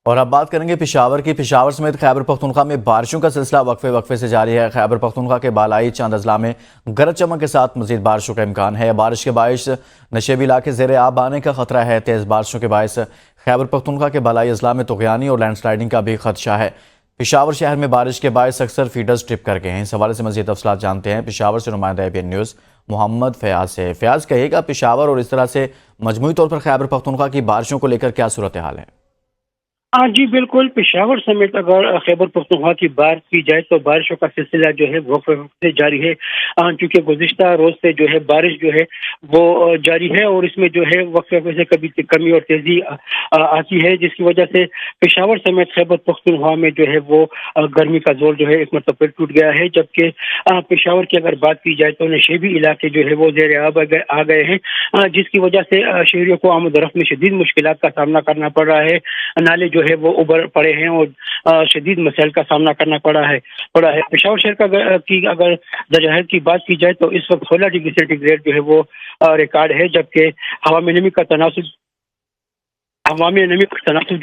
اور اب بات کریں گے پشاور کی۔ پشاور سمیت خیبر پختونخوا میں بارشوں کا سلسلہ وقفے سے جاری ہے۔ خیبر پختونخوا کے بالائی چند اضلاع میں گرج چمک کے ساتھ مزید بارشوں کا امکان ہے۔ بارش کے باعث نشیبی علاقے زیر آب آنے کا خطرہ ہے۔ تیز بارشوں کے باعث خیبر پختونخوا کے بالائی اضلاع میں طغیانی اور لینڈ سلائیڈنگ کا بھی خدشہ ہے۔ پشاور شہر میں بارش کے باعث اکثر فیڈرز ٹرپ کر گئے ہیں۔ اس حوالے سے مزید تفصیلات جانتے ہیں پشاور سے نمائندہ ABN نیوز محمد فیاض سے۔ فیاض، کہیے گا پشاور اور اس طرح سے مجموعی طور پر خیبر پختونخوا کی بارشوں کو لے کر کیا صورتحال ہے؟ جی بالکل، پشاور سمیت اگر خیبر پختونخوا کی بات کی جائے تو بارشوں کا سلسلہ جو ہے وقفے سے جاری ہے، چونکہ گزشتہ روز سے جو ہے بارش جو ہے وہ جاری ہے اور اس میں جو ہے وقفے سے کبھی کمی اور تیزی آتی ہے، جس کی وجہ سے پشاور سمیت خیبر پختونخوا میں جو ہے وہ گرمی کا زور جو ہے ایک مرتبہ ٹوٹ گیا ہے۔ جبکہ پشاور کی اگر بات کی جائے تو نشیبی علاقے جو ہے وہ زیر آب آ گئے ہیں، جس کی وجہ سے شہریوں کو آمد و رفت میں شدید مشکلات کا سامنا کرنا پڑ رہا ہے۔ نالے جو ہے وہ ابھر پڑے ہیں اور شدید مسائل کا سامنا کرنا پڑا ہے۔ پشاور شہر کی اگر درجہ حرارت کی بات کی جائے تو اس وقت 16 ڈگری سینٹی گریڈ جو ہے وہ ریکارڈ ہے، جبکہ ہوا میں نمی کا تناسب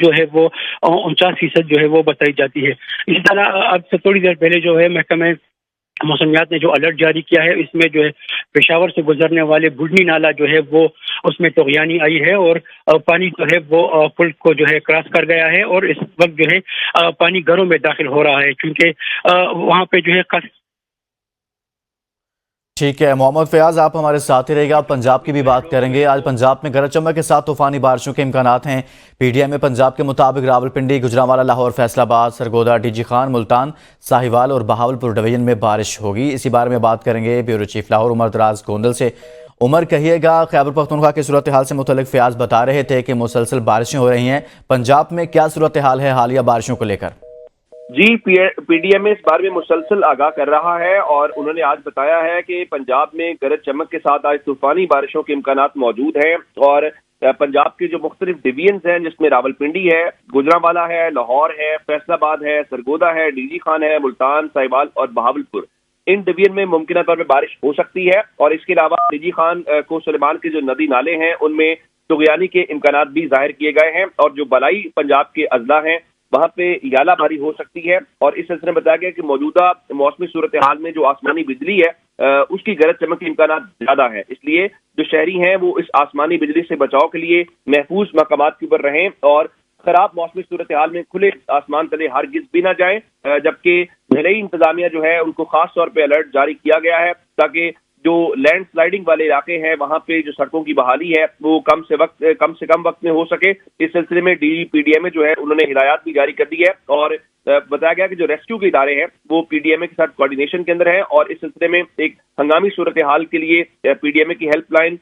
جو ہے وہ 49% جو ہے وہ بتائی جاتی ہے۔ اسی طرح اب سے تھوڑی دیر پہلے جو ہے محکمہ موسمیات نے جو الرٹ جاری کیا ہے، اس میں جو ہے پشاور سے گزرنے والے بڈنی نالا جو ہے وہ اس میں طغیانی آئی ہے اور پانی جو ہے وہ پل کو جو ہے کراس کر گیا ہے اور اس وقت جو ہے پانی گھروں میں داخل ہو رہا ہے، کیونکہ وہاں پہ جو ہے ٹھیک ہے محمد فیاض، آپ ہمارے ساتھ ہی رہے گا۔ پنجاب کی بھی بات کریں گے۔ آج پنجاب میں گرج چمک کے ساتھ طوفانی بارشوں کے امکانات ہیں۔ PTI میں پنجاب کے مطابق راولپنڈی، گوجرانوالہ، لاہور، فیصل آباد، سرگودا، DG خان، ملتان، ساہیوال اور بہاولپور ڈویژن میں بارش ہوگی۔ اسی بارے میں بات کریں گے بیورو چیف لاہور عمر دراز گوندل سے۔ عمر، کہیے گا خیبر پختونخوا کی صورتحال سے متعلق فیاض بتا رہے تھے کہ مسلسل بارشیں ہو رہی ہیں، پنجاب میں کیا صورتحال ہے حالیہ بارشوں کو لے کر؟ جی، PDM اس بارے میں مسلسل آگاہ کر رہا ہے اور انہوں نے آج بتایا ہے کہ پنجاب میں گرج چمک کے ساتھ آج طوفانی بارشوں کے امکانات موجود ہیں اور پنجاب کے جو مختلف ڈویژنز ہیں جس میں راولپنڈی ہے، گوجرانوالہ ہے، لاہور ہے، فیصل آباد ہے، سرگودا ہے، DG خان ہے، ملتان، ساہیوال اور بہاولپور، ان ڈویژن میں ممکنہ طور پہ بارش ہو سکتی ہے اور اس کے علاوہ DG خان کو سلیمان کے جو ندی نالے ہیں ان میں طغیانی کے امکانات بھی ظاہر کیے گئے ہیں اور جو بالائی پنجاب کے اضلاع ہیں وہاں پہ یالہ باری ہو سکتی ہے اور اس سلسلے میں بتایا گیا کہ موجودہ موسمی صورتحال میں جو آسمانی بجلی ہے اس کی گرج چمک کے امکانات زیادہ ہیں، اس لیے جو شہری ہیں وہ اس آسمانی بجلی سے بچاؤ کے لیے محفوظ مقامات کے اوپر رہیں اور خراب موسمی صورتحال میں کھلے آسمان تلے ہرگز بھی نہ جائیں، جبکہ ضلعی انتظامیہ جو ہے ان کو خاص طور پہ الرٹ جاری کیا گیا ہے تاکہ جو لینڈ سلائیڈنگ والے علاقے ہیں وہاں پہ جو سڑکوں کی بحالی ہے وہ کم سے کم وقت میں ہو سکے۔ اس سلسلے میں PDMA جو ہے انہوں نے ہدایات بھی جاری کر دی ہے اور بتایا گیا کہ جو ریسکیو کے ادارے ہیں وہ PDMA کے ساتھ کوارڈینیشن کے اندر ہیں اور اس سلسلے میں ایک ہنگامی صورتحال کے لیے PDMA کی ہیلپ لائن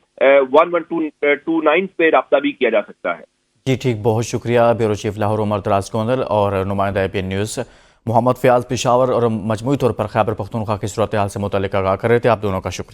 11229 پہ رابطہ بھی کیا جا سکتا ہے۔ جی ٹھیک، بہت شکریہ بیورو چیف لاہور عمر دراز گوندل اور نمائندہ ABN نیوز محمد فیاض پشاور اور مجموعی طور پر خیبر پختونخوا کی صورتحال سے متعلق آگاہ کر رہے تھے۔ آپ دونوں کا شکریہ۔